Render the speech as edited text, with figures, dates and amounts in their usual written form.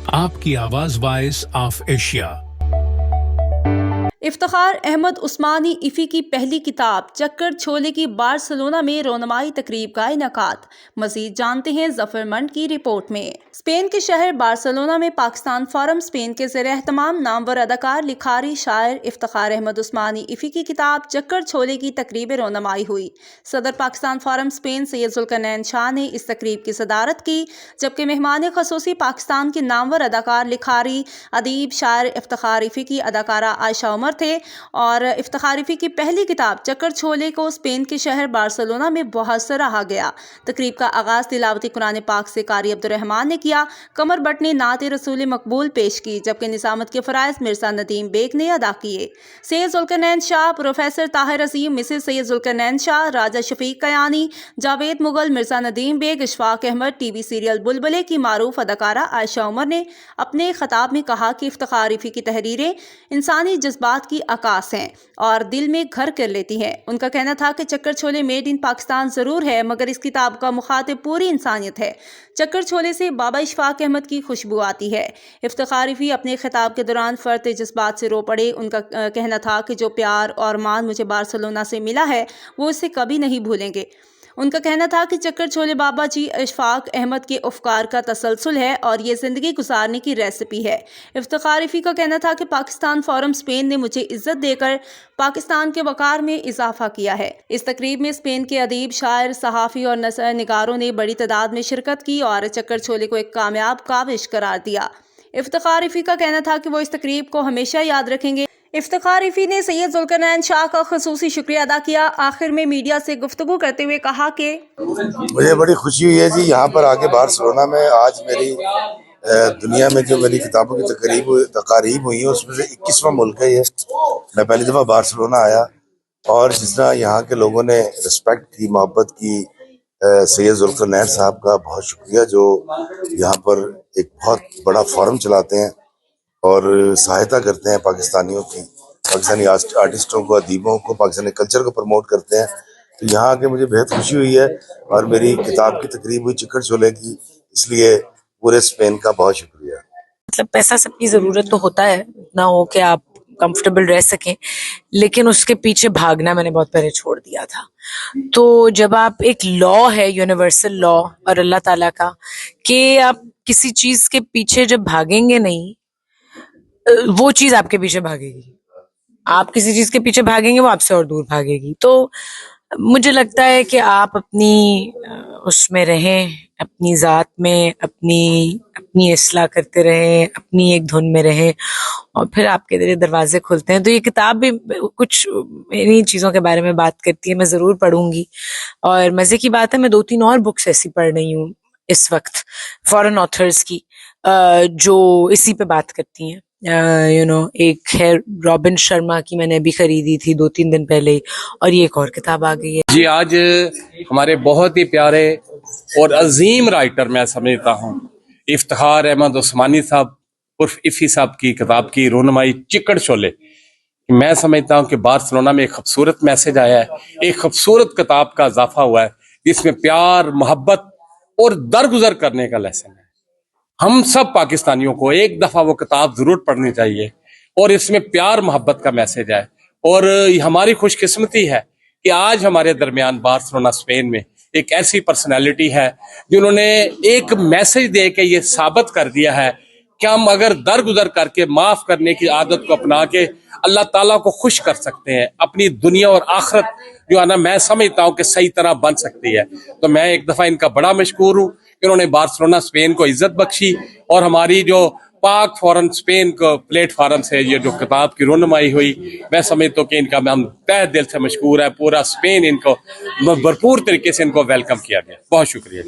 आपकी आवाज voice of Asia. Iftikhar Ahmed Usmani Iffy की पहली किताब चक्कर छोले की बार्सिलोना में रोनमाई तकरीब का इनेकाद। मज़ीद जानते हैं जफर मंड की रिपोर्ट में। स्पेन के शहर बार्सिलोना में पाकिस्तान फोरम स्पेन के ज़ेर एहतमाम नामवर अदाकार, लिखारी, शायर इफ्तिखार अहमद उस्मानी इफ़ी की किताब चक्कर छोले की तकरीब रोनमाई हुई। सदर पाकिस्तान फोरम स्पेन सैयद जुल्करनैन शाह ने इस तकरीब की सदारत की, जबकि मेहमान खसूसी पाकिस्तान के नामवर अदाकार, लिखारी, अदीब, शायर इफ्तिखार इफ़ी की अदाकारा आयशा उमर थे। और इफ्तिखार इफ़ी की पहली किताब चक्कर छोले को स्पेन के शहर बार्सिलोना में बहुत सराहा गया। तकरीब का आगाज़ तिलावती कुरान पाक से कारी अब्दुर्रहमान ने किया। कमर बट ने नात रसूल मकबूल पेश की, जबकि निजामत के फ़राइज़ मिर्ज़ा नदीम बेग ने अदा किए। Syed Zulqarnain Shah, professor Tahir Azeem, Mrs Syed Zulqarnain Shah, Raja Shafiq Kayani, Javed Mughal, Mirza Nadeem Baig, Ishfaq Ahmed, TV serial Bulbulay की मारूफ अदाकारा आयशा उमर ने अपने खिताब में कहा कि इफ्तिखार इफ़ी की तहरीरें इंसानी जज्बात की आकाश हैं और दिल में घर कर लेती हैं। उनका कहना था कि चक्कर छोले मेड इन पाकिस्तान ज़रूर है, मगर इस किताब का मुखातिब पूरी इंसानियत है। चक्कर छोले से बाबा इशफाक अहमद की खुशबू आती है। इफ्तिखार इफ़ी अपने खिताब के दौरान फ़र्त जज्बात से रो पड़े। उनका कहना था कि जो प्यार और मान मुझे बार्सिलोना से मिला है वो इसे कभी नहीं भूलेंगे। उनका कहना था कि चक्कर छोले बाबा जी इशफाक अहमद के अफकार का तसलसल है और ये ज़िंदगी गुजारने की रेसिपी है। इफ्तिखार इफ़ी का कहना था कि पाकिस्तान फोरम स्पेन ने मुझे इज्जत देकर पाकिस्तान के वक़ार में इजाफा किया है। इस तकरीब में स्पेन के अदीब, शायर, सहाफ़ी और निगारों ने बड़ी तादाद में शिरकत की और चक्कर छोले को एक कामयाब काविश करार दिया। इफ्तिखार इफ़ी का कहना था कि वो इस तकरीब को हमेशा याद रखेंगे। इफ्तिखार इफ़ी ने सैयद जुल्करनैन शाह का ख़ुसूसी शुक्रिया अदा किया। आखिर में मीडिया से गुफ्तगू करते हुए कहा कि मुझे बड़ी खुशी हुई है जी, यहाँ पर आके बार्सिलोना में आज मेरी दुनिया में जो मेरी किताबों की तकारीब हुई है उसमें से 21वां मुल्क है ये। मैं पहली दफ़ा बार्सिलोना आया और जिस तरह यहाँ के लोगों ने रिस्पेक्ट की, मोहब्बत की, सैयद जुल्करनैन साहब का बहुत शुक्रिया जो यहाँ पर एक बहुत बड़ा फोरम चलाते हैं और सहायता करते हैं पाकिस्तानियों की, पाकिस्तानी आर्टिस्टों को, अदीबों को, पाकिस्तानी कल्चर को प्रमोट करते हैं। तो यहाँ आके मुझे बेहद खुशी हुई है और मेरी किताब की तकरीब हुई चक्कर छोले की, इसलिए पूरे स्पेन का बहुत शुक्रिया। मतलब पैसा सबकी जरूरत तो होता है, ना हो कि आप कंफर्टेबल रह सकें, लेकिन उसके पीछे भागना मैंने बहुत पहले छोड़ दिया था। तो जब आप एक लॉ है, यूनिवर्सल लॉ और अल्लाह ताला का, कि आप किसी चीज के पीछे जब भागेंगे नहीं, वो चीज आपके पीछे भागेगी। आप किसी चीज के पीछे भागेंगे, वो आपसे और दूर भागेगी। तो मुझे लगता है कि आप अपनी उसमें रहें, अपनी जात में अपनी इस्लाह करते रहें, अपनी एक धुन में रहें और फिर आपके लिए दरवाजे खुलते हैं। तो ये किताब भी कुछ इन्हीं चीज़ों के बारे में बात करती है। मैं ज़रूर पढ़ूंगी और मज़े की बात है मैं 2-3 और बुक्स ऐसी पढ़ रही हूँ इस वक्त, फॉरेन ऑथर्स की, जो इसी पे बात करती हैं। एक है रॉबिन शर्मा की, मैंने अभी खरीदी थी 2-3 दिन पहले ही, और ये एक और किताब आ गई है जी। आज हमारे बहुत ही प्यारे और अजीम राइटर मैं समझता हूँ इफ्तिखार अहमद उस्मानी साहब उर्फ इफ़ी साहब की किताब की रोनमाई चक्कर छोले, मैं समझता हूँ कि बार्सिलोना में एक खूबसूरत मैसेज आया है, एक खूबसूरत किताब का इजाफा हुआ है जिसमें प्यार, मोहब्बत और दरगुजर करने का लेसन है। हम सब पाकिस्तानियों को एक दफा वो किताब जरूर पढ़नी चाहिए और इसमें प्यार मोहब्बत का मैसेज है। और हमारी खुशकिस्मती है कि आज हमारे दरमियान बार्सिलोना स्पेन में एक ऐसी पर्सनैलिटी है जिन्होंने एक मैसेज दे के ये साबित कर दिया है कि हम अगर दरगुजर करके माफ करने की आदत को अपना के अल्लाह ताला को खुश कर सकते हैं, अपनी दुनिया और आखिरत जो है ना, मैं समझता हूँ कि सही तरह बन सकती है। तो मैं एक दफा इनका बड़ा मशकूर हूँ, इन्होंने बार्सिलोना स्पेन को इज्जत बख्शी और हमारी जो पाक फॉरन स्पेन को प्लेटफॉर्म से ये जो किताब की रोनमाई हुई, मैं समझता हूँ कि इनका हम तहे दिल से मशकूर है। पूरा स्पेन इनको भरपूर तरीके से इनको वेलकम किया गया। बहुत शुक्रिया।